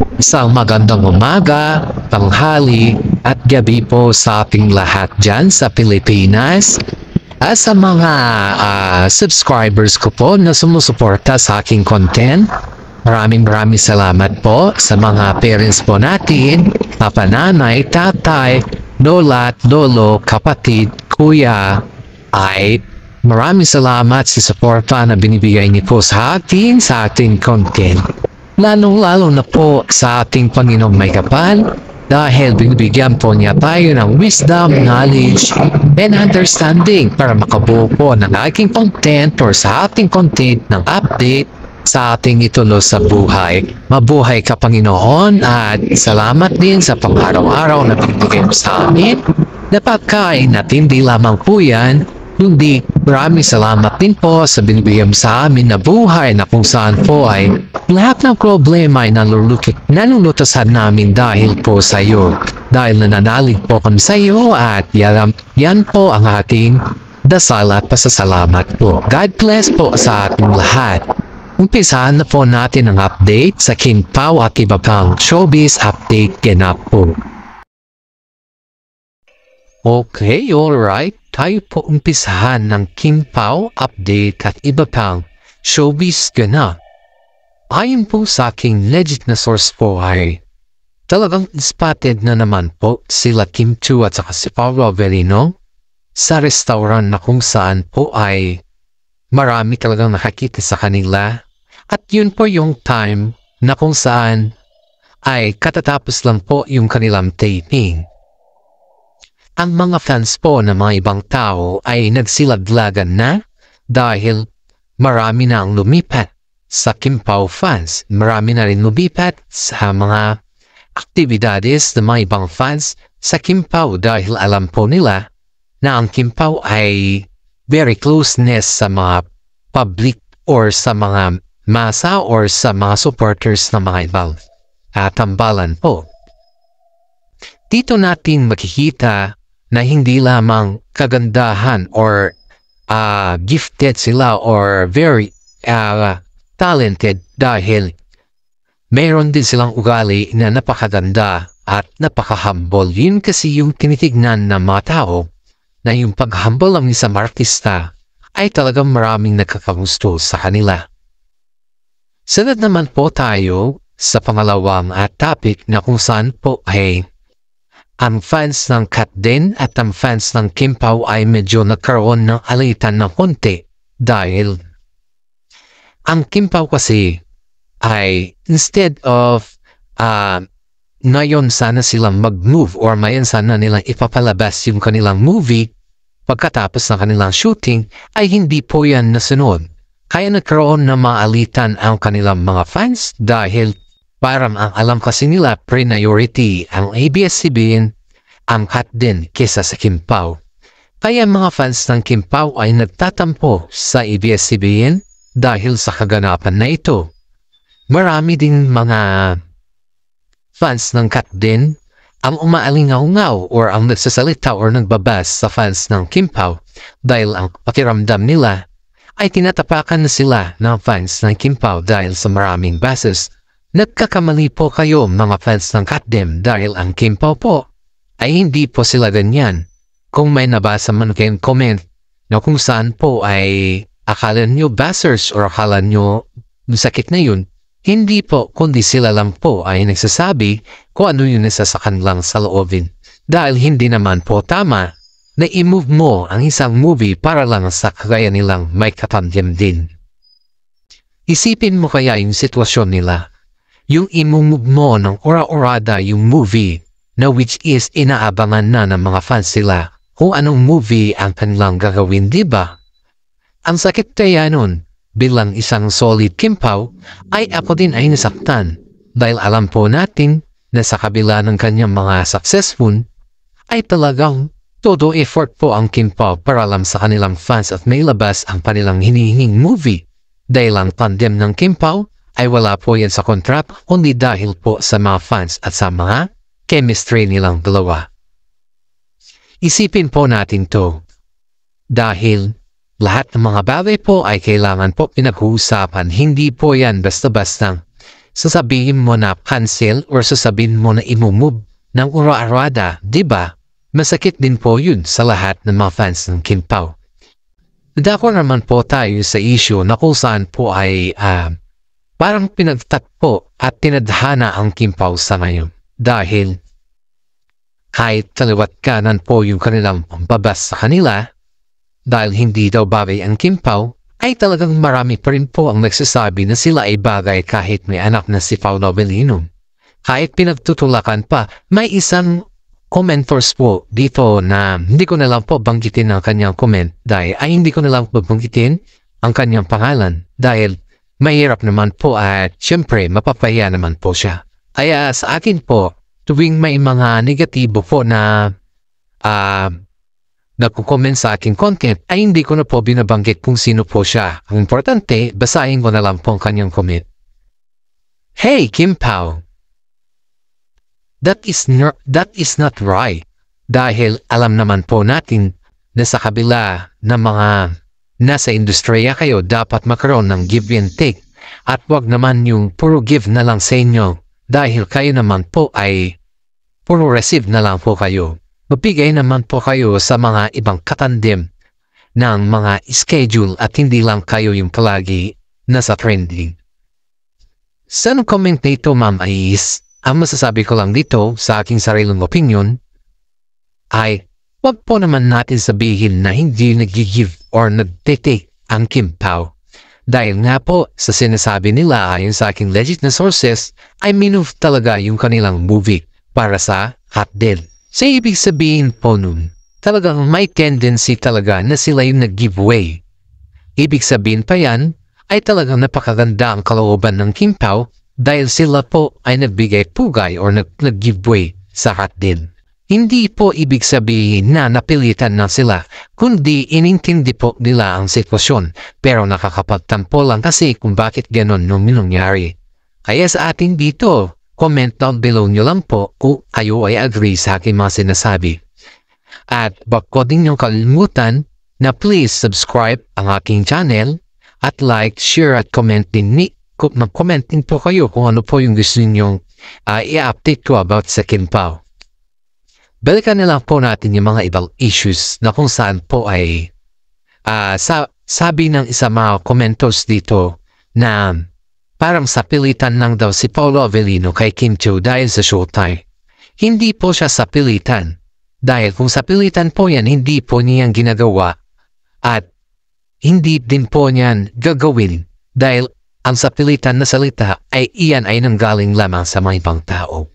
Isang magandang umaga, tanghali at gabi po sa ating lahat dyan sa Pilipinas. At sa mga subscribers ko po na sumusuporta sa aking content, maraming salamat po sa mga parents po natin, papa, nanay, tatay, lola at lolo, kapatid, kuya, ay maraming salamat sa suporta na binibigay niyo po sa ating content. Lalong-lalo na po sa ating Panginoong may kapal dahil binibigyan po niya tayo ng wisdom, knowledge, and understanding para makabuo po ng aking content or sa ating content ng update sa ating itulo sa buhay. Mabuhay ka, Panginoon, at salamat din sa pang-araw-araw na binibigay mo sa amin. Napakain at hindi lamang po yan, kundi maraming salamat din po sa binibigyan sa amin na buhay na kung saan po ay lahat ng problema ay nalulutasan namin dahil po sa iyo. Dahil nananalig po kami sa iyo at yan po ang ating dasal at pasasalamat po. God bless po sa ating lahat. Umpisahan na po natin ang update sa King Pao at iba pang showbiz update ganap po. Okay, alright. Tayo po umpisahan ng King Pao update at iba pang showbiz ganap. Ayon po sa aking legit na source po ay talagang spotted na naman po sila Kim Chiu at saka si Paolo Avellino sa restaurant na kung saan po ay marami talagang nakakita sa kanila. At yun po yung time na kung saan ay katatapos lang po yung kanilang taping. Ang mga fans po ng mga ibang tao ay nagsilaglagan na dahil marami na ang lumipat sa King Pao fans. Marami na rin lumipat sa mga aktibidades ng mga ibang fans sa King Pao dahil alam po nila na ang King Pao ay very closeness sa mga public or sa mga masa or sa mga supporters ng mga ibang tambalan po. Dito natin makikita na hindi lamang kagandahan or gifted sila or very talented dahil mayroon din silang ugali na napakaganda at napaka-humble. Yun kasi yung tinitignan ng mga tao na yung pag-humble ng isang artista ay talagang maraming nagkakagusto sa kanila. Sunod naman po tayo sa pangalawang topic na kung saan po ay ang fans ng Kat din at ang fans ng King Pao ay medyo nagkaroon ng alitan ng konti dahil ang King Pao kasi ay instead of ngayon sana silang mag-move or mayon sana nilang ipapalabas yung kanilang movie pagkatapos ng kanilang shooting ay hindi po yan nasunod. Kaya nagkaroon ng maalitan ang kanilang mga fans dahil parang ang alam kasi nila priority ang ABS-CBN ang Kat din kesa sa King Pao. Kaya mga fans ng King Pao ay nagtatampo sa ABS-CBN dahil sa kaganapan na ito. Marami din mga fans ng Kat din ang umaalingaw-ngaw or ang nagsasalita or nagbabas sa fans ng King Pao dahil ang pakiramdam nila ay tinatapakan na sila ng fans ng King Pao dahil sa maraming bases. Nagkakamali po kayo mga fans ng Kat din dahil ang King Pao po ay hindi po sila ganyan. Kung may nabasa man kayong comment na kung saan po ay akala nyo basers or akala nyo sakit na yun, hindi po kundi sila lang po ay nagsasabi kung ano yun nasa sa kanilang saloobin. Dahil hindi naman po tama na i-move mo ang isang movie para lang sa kagaya nilang may katandyam din. Isipin mo kaya yung sitwasyon nila. Yung imumove mo ng ora-orada yung movie na which is inaabangan na ng mga fans sila kung anong movie ang kanilang gagawin, diba? Ang sakit kaya nun, bilang isang solid King Pao, ay ako din ay nasaktan dahil alam po natin na sa kabila ng kanyang mga successful, ay talagang todo effort po ang King Pao para lang sa kanilang fans at may labas ang kanilang hinihinging movie. Dahil ang tandem ng King Pao ay wala po yan sa contract kundi dahil po sa mga fans at sa mga chemistry nilang dalawa. Isipin po natin to dahil lahat ng mga bagay po ay kailangan po pinag-uusapan. Hindi po yan basta-basta sasabihin mo na cancel or sasabihin mo na imumove ng ura-arada, diba? Masakit din po yun sa lahat ng mga fans ng Kim Pao. Dako naman po tayo sa issue na kung saan po ay parang pinagtatpo at tinadhana ang Kim Pao sa ngayon. Dahil kahit kaliwat kanan po yung kanilang pambabas sa kanila, dahil hindi daw bagay ang Kim Pao, ay talagang marami pa rin po ang nagsasabi na sila ay bagay kahit may anak na si Paolo Avellino. Kahit pinagtutulakan pa, may isang commenters po dito na hindi ko na lang po banggitin ang kanyang comment dahil hindi ko na lang po banggitin ang kanyang pangalan dahil mahirap naman po at syempre mapapaya naman po siya. Kaya sa akin po, tuwing may mga negatibo po na nagko-comment sa aking content, ay hindi ko na po binabanggit kung sino po siya. Ang importante, basahin ko na lang po ang kanyang comment. Hey, Kim Pao! That is not right. Dahil alam naman po natin na sa kabila ng mga nasa industriya kayo, dapat magkaroon ng give and take. At wag naman yung puro give na lang sa inyo. Dahil kayo naman po ay puro receive na lang po kayo. Mabigay naman po kayo sa mga ibang katandem ng mga schedule at hindi lang kayo yung palagi nasa trending. Sa comment na ito, ma'am, is ang masasabi ko lang dito sa aking sariling opinion ay wag po naman natin sabihin na hindi nag-give or nag-take ang Kim Pao. Dahil nga po sa sinasabi nila ayon sa aking legit na sources ay minove talaga yung kanilang movie para sa hotdog. So, ibig sabihin po nun, talagang may tendency talaga na sila yung nag-giveaway. Ibig sabihin pa yan, ay talagang napakaganda ang kalooban ng Kim Pao dahil sila po ay nagbigay pugay or nag-giveaway sa hotdog. Hindi po ibig sabihin na napilitan na sila, kundi inintindi po nila ang sitwasyon, pero nakakapagtampo lang kasi kung bakit ganon nung nangyari. Kaya sa atin dito, comment down below nyo lang po kung kayo ay agree sa aking mga sinasabi. At wag ko din nyo kalimutan na please subscribe ang aking channel at like, share at comment din mag-comment din po kayo kung ano po yung gusto ninyong i-update ko about sa Kim Pao. Balikan na lang po natin yung mga ibang issues na kung saan po ay sabi ng isa mga commenters dito na parang sapilitan lang daw si Paolo Avellino kay Kim Chiu dahil sa Showtime. Hindi po siya sapilitan. Dahil kung sapilitan po yan, hindi po niyang ginagawa at hindi din po niyan gagawin dahil ang sapilitan na salita ay iyan ay nanggaling lamang sa mga ibang tao.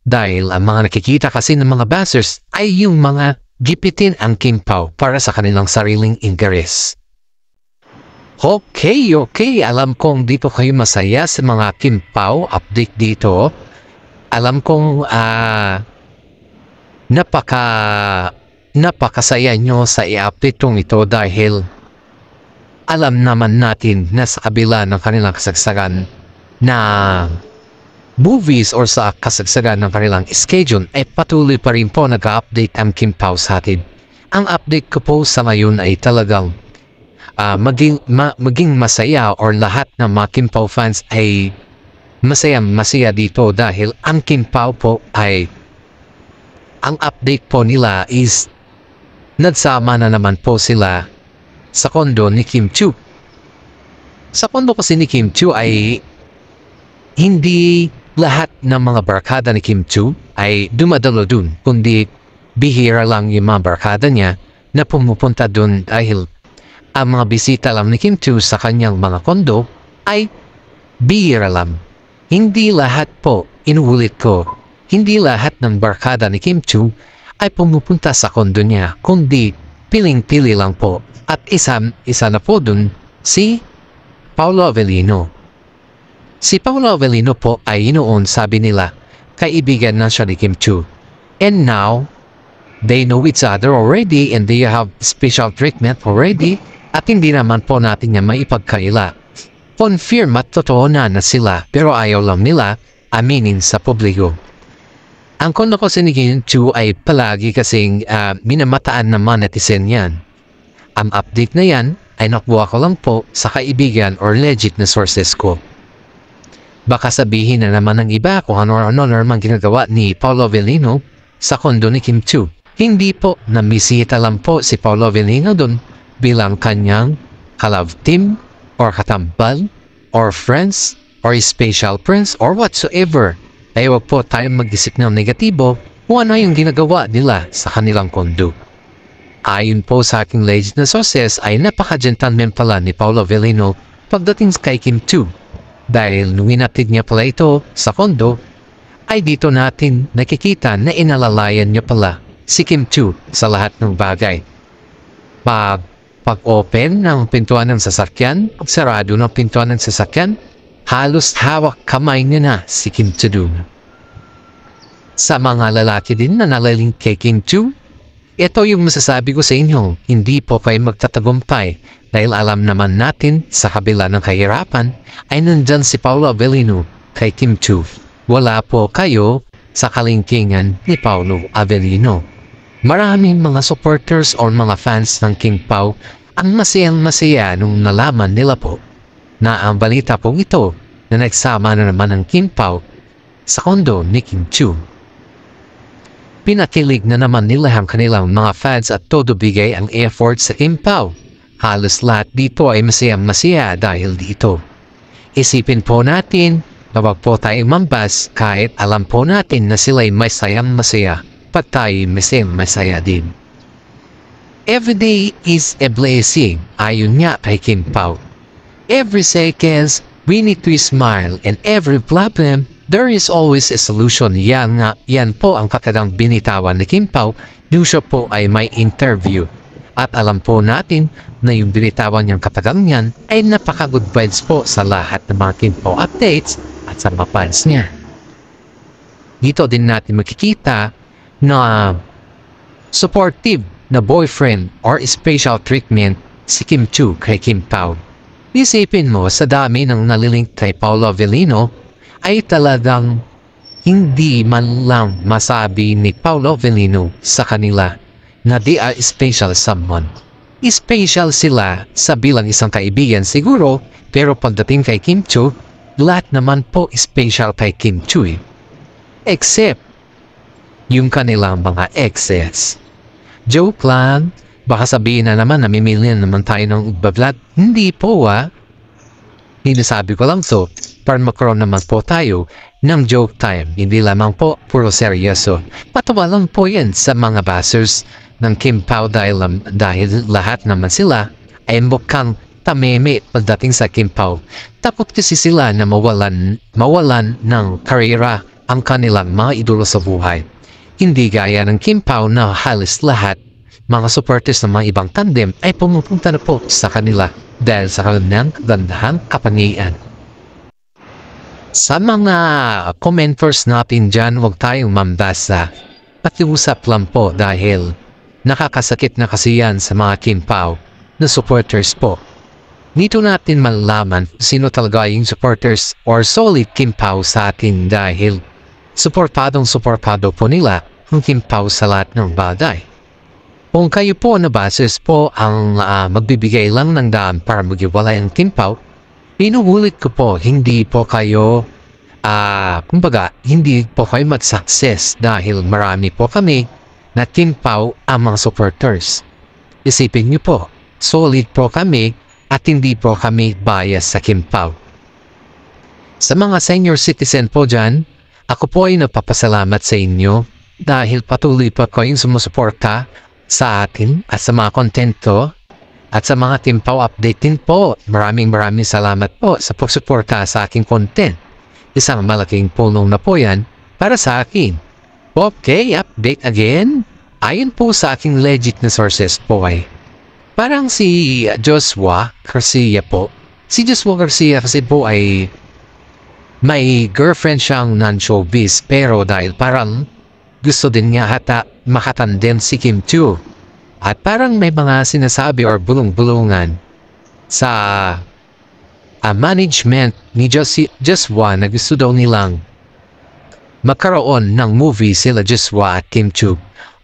Dahil ang mga nakikita kasi ng mga bashers ay yung mga gipitin ang Kim Pao para sa kanilang sariling interes. Okay. Alam kong dito kayo masaya sa mga Kim Pao update dito. Alam kong napakasaya nyo sa i-update tong ito dahil alam naman natin na sa kabila ng kanilang kasagsagan na movies or sa kasagsagan ng kanilang schedule ay patuloy pa rin po nag-update ang Kim Pao sa atin. Ang update ko po sa ngayon ay talagang maging masaya or lahat ng mga Kim Pao fans ay masaya dito dahil ang Kim Pao po ay ang update po nila is nagsama na naman po sila sa kondo ni Kim Chiu. Sa kondo kasi ni Kim Chiu ay hindi lahat ng mga barkada ni Kim Chiu ay dumadalo dun, kundi bihira lang yung mga barkada niya na pumupunta dun dahil ang mga bisita lang ni Kim Chiu sa kanyang mga kondo ay bihira lang. Hindi lahat po, inuulit ko, hindi lahat ng barkada ni Kim Chiu ay pumupunta sa kondo niya, kundi piling-pili lang po. At isa na po dun si Paolo Avellino. Si Paolo Avellino po ay noon sabi nila kaibigan na siya ni Kim Chiu. And now, they know each other already and they have special treatment already at hindi naman po natin niya maipagkaila. Confirm at totoo na sila pero ayaw lang nila aminin sa publiko. Ang kondo ko si Kim Chiu ay palagi kasing minamataan ng mga netizen yan. Ang update na yan ay nakuha ko lang po sa kaibigan or legit na sources ko. Baka sabihin na naman ng iba kung ano-ano naman ginagawa ni Paolo Avellino sa kondo ni Kim Chiu. Hindi po, namisita lang po si Paolo Avellino doon bilang kanyang ka-love team or katambal or friends or special prince or whatsoever. Ay wag po tayong mag-isip ng negatibo kung ano yung ginagawa nila sa kanilang kondo. Ayon po sa aking legend na sources ay napaka-gentleman pala ni Paolo Avellino pagdating kay Kim Chiu. Dahil nung inatid niya pala ito sa kondo, ay dito natin nakikita na inalalayan niya pala si Kim Chiu sa lahat ng bagay. Pag-open ng pintuan ng sasakyan, sarado ng pintuan ng sasakyan, halos hawak kamay niya na si Kim Chiu. Sa mga lalaki din na nalaling kay Kim Chiu, ito yung masasabi ko sa inyo, hindi po kayo magtatagumpay dahil alam naman natin sa kabila ng kahirapan ay nandyan si Paolo Avellino kay Kim Chiu. Wala po kayo sa kalingkingan ni Paolo Avellino. Maraming mga supporters o mga fans ng King Pao ang masayang-masaya nung nalaman nila po na ang balita pong ito na nagsama na naman ng King Pao sa kondo ni Kim Chiu. Pinakilig na naman nila ang kanilang mga fans at todo bigay ang effort sa Kim Pao. Halos lahat dito ay masayang-masaya dahil dito. Isipin po natin na wag po tayong mambas kahit alam po natin na sila'y masayang-masaya pag tayo masayang-masaya din. Every day is a blessing, ayon nga kay Kim Pao. Every seconds, we need to smile and every problem, there is always a solution. Yan po ang kakadang binitawan ni Kim Pao nung siya po ay may interview. At alam po natin na yung binitawan niyang katagang yan ay napaka-good vibes po sa lahat ng mga Kim Pao updates at sa mga fans niya. Dito din natin makikita na supportive na boyfriend or special treatment si Kim Chiu kay Kim Pao. Isipin mo sa dami ng nalilink kay Paolo Avellino ay talagang hindi man lang masabi ni Paolo Avellino sa kanila na they are special someone. Special sila sa bilang isang kaibigan siguro, pero pagdating kay Kim Chiu, lahat naman po special kay Kim Chiu. Except yung kanilang mga exes. Joke lang, baka sabihin na naman namimili na naman tayo ng ibablad. Hindi po Hinasabi ko lang to para magkaroon naman po tayo ng joke time. Hindi lamang po puro seryoso. Patawa lang po yan sa mga bashers ng Kim Pao dahil lahat naman sila ay mukhang tameme pagdating sa Kim Pao. Takot kasi sila na mawalan ng karera ang kanilang mga idolo sa buhay. Hindi gaya ng Kim Pao na halos lahat mga supporters ng mga ibang tandem ay pumupunta na po sa kanila dahil sa kanilang kagandahan kapangyarihan. Sa mga commenters natin dyan, huwag tayong mambasa. Pakiusap lang po dahil nakakasakit na kasi yan sa mga Kim Pao na supporters po. Dito natin malalaman sino talaga yung supporters or solid Kim Pao sa atin dahil suportado po nila ang Kim Pao sa lahat ng bagay. Kung kayo po na bases po ang magbibigay lang ng daan para maghiwalay ang Kim Pao, inuulit ko po, hindi po kayo, hindi po kayo mag-success dahil marami po kami na Kim Pao ang mga supporters. Isipin niyo po, solid po kami at hindi po kami bias sa Kim Pao. Sa mga senior citizen po dyan, ako po ay nagpapasalamat sa inyo dahil patuloy pa kayong sumusuporta sa atin at sa mga kontento at sa mga Kim Pao update din po. Maraming salamat po sa pagsuporta sa aking content. Isang malaking pulong na po yan para sa akin. Okay, update again. Ayon po sa aking legit na sources po ay parang si Joshua Garcia po. Si Joshua Garcia kasi po ay may girlfriend siyang non-showbiz pero dahil parang gusto din niya makatandem si Kim Chiu. At parang may mga sinasabi or bulong-bulungan sa management ni Joshua na gusto daw nilang magkaroon ng movie sila Joshua at Kim Chiu.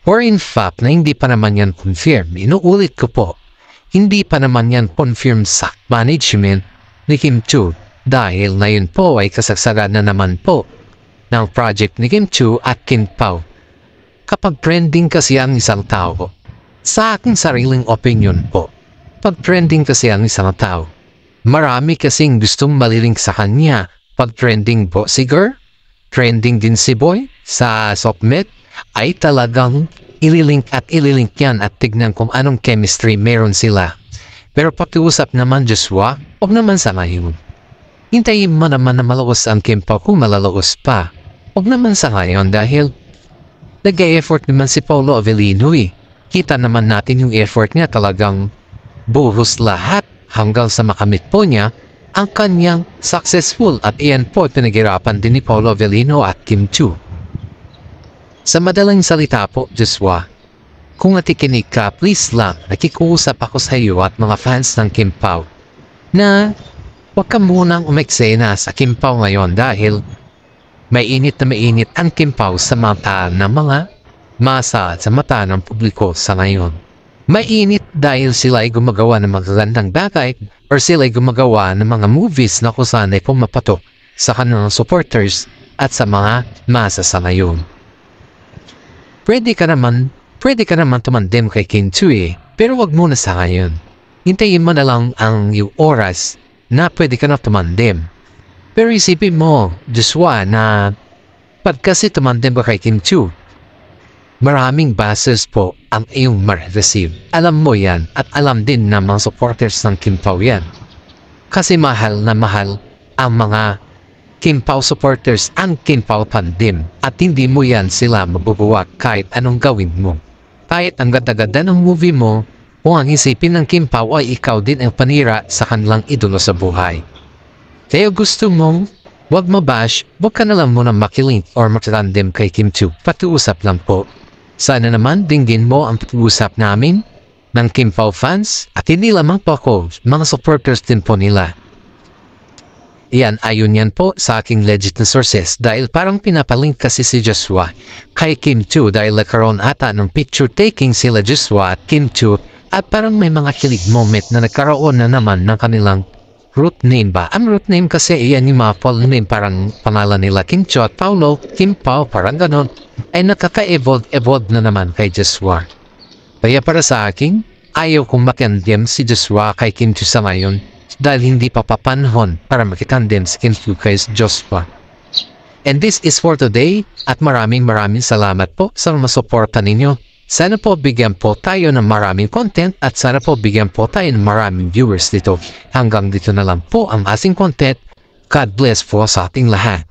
Or in fact na hindi pa naman yan confirm. Inuulit ko po, hindi pa naman yan confirm sa management ni Kim Chiu dahil na yun po ay kasagsagan na naman po ng project ni Kim Chiu at Kim Pao. Kapag trending kasi ang isang tao, sa aking sariling opinion po, pag trending kasi ang isang tao, marami kasing gustong malilink sa kanya. Pag trending po si girl, trending din si boy sa Sokmet, ay talagang ililink yan at tignan kung anong chemistry meron sila. Pero pakiusap naman Joshua, huwag naman sa ngayon. Hintayin mo naman na malaos ang Kim Pao kung malalaos pa. Huwag naman sa ngayon dahil nag-e-effort naman si Paolo Avellino eh. Kita naman natin yung effort niya talagang buhos lahat hanggang sa makamit po niya ang kanyang successful at iyan po pinaghirapan din ni Paolo Avellino at Kim Chiu. Sa madaling salita po, Joshua, kung natikinig ka, please lang, nakikuusap ako sa iyo at mga fans ng Kim Pao na huwag ka munang umeksena sa Kim Pao ngayon dahil mainit na mainit ang Kim Pao sa mata ng mga masa at sa mata ng publiko sa ngayon. Mainit dahil sila ay gumagawa ng magagandang bagay or sila ay gumagawa ng mga movies na kung saan ay pumapatok sa kanilang supporters at sa mga masa sa ngayon. Pwede ka naman tumandem kay Kim Chiu eh, pero wag muna sa ngayon. Hintayin mo na lang ang yung oras na pwede ka na tumandem. Pero isipin mo, Joshua, na pag kasi tumandem ka kay Kim Chiu, maraming bases po ang iyong ma-receive. Alam mo yan at alam din ng mga supporters ng Kim Pao yan. Kasi mahal na mahal ang mga Kim Pao supporters ang Kim Pao tandem at hindi mo yan sila mabubuwag kahit anong gawin mo. Kahit ang ganda-ganda ng movie mo, kung ang isipin ng Kim Pao ay ikaw din ang panira sa kanilang idolo sa buhay. Kaya gusto mong wag mabash, wag ka na lang muna makilink or makitandem kay Kim Chiu. Pakiusap lang po. Sana naman dinggin mo ang pag-uusap namin ng Kim Pao fans at hindi lamang po ako, mga supporters din po nila. Iyan, ayon yan po sa aking legit na sources dahil parang pinapalink kasi si Joshua kay Kim Chiu dahil nagkaroon ata ng picture taking sila Joshua at Kim Chiu at parang may mga kilig moment na nagkaroon na naman ng kanilang root name ba? Ang root name kasi iyan yung mga full name parang pangalan nila Kim Chiu at Paolo, Kim Pao, parang ganon ay nakaka-evolve na naman kay Joshua. Kaya para sa akin, ayaw kong makandem si Joshua kay Kim Chiu sa ngayon dahil hindi pa papanahon para makitandem si Kim Chiu kay Joshua. And this is for today at maraming salamat po sa mga suporta ninyo. Sana po bigyan po tayo ng maraming content at sana po bigyan po tayo ng maraming viewers dito. Hanggang dito na lang po ang ating content. God bless po sa ating lahat.